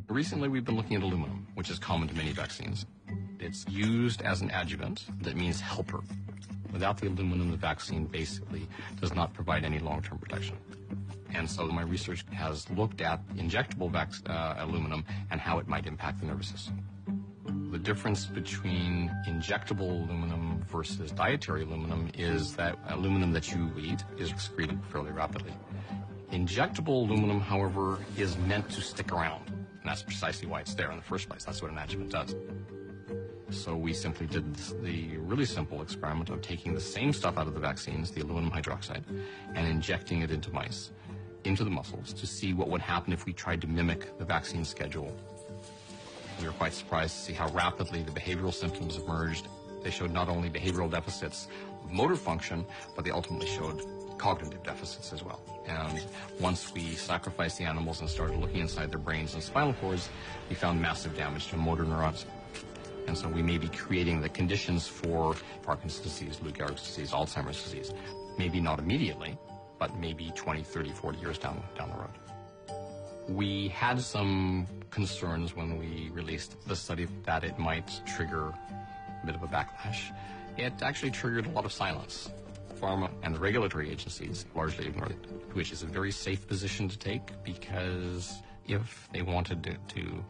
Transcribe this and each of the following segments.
Recently, we've been looking at aluminum, which is common to many vaccines. It's used as an adjuvant. That means helper. Without the aluminum, the vaccine basically does not provide any long-term protection. And so my research has looked at injectable aluminum and how it might impact the nervous system. The difference between injectable aluminum versus dietary aluminum is that aluminum that you eat is excreted fairly rapidly. Injectable aluminum, however, is meant to stick around. And that's precisely why it's there in the first place. That's what an adjuvant does. So we simply did the really simple experiment of taking the same stuff out of the vaccines, the aluminum hydroxide, and injecting it into mice, into the muscles, to see what would happen if we tried to mimic the vaccine schedule. We were quite surprised to see how rapidly the behavioral symptoms emerged. They showed not only behavioral deficits of motor function, but they ultimately showed cognitive deficits as well. And once we sacrificed the animals and started looking inside their brains and spinal cords, we found massive damage to motor neurons. And so we may be creating the conditions for Parkinson's disease, Lou Gehrig's disease, Alzheimer's disease. Maybe not immediately, but maybe 20, 30, 40 years down the road. We had some concerns when we released the study that it might trigger a bit of a backlash. It actually triggered a lot of silence. Pharma and the regulatory agencies largely ignored it, which is a very safe position to take, because if they wanted to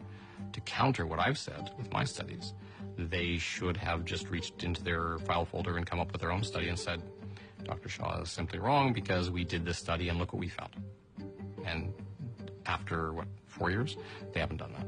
counter what I've said with my studies, they should have just reached into their file folder and come up with their own study and said, Dr. Shaw is simply wrong because we did this study and look what we found. And after, 4 years, they haven't done that.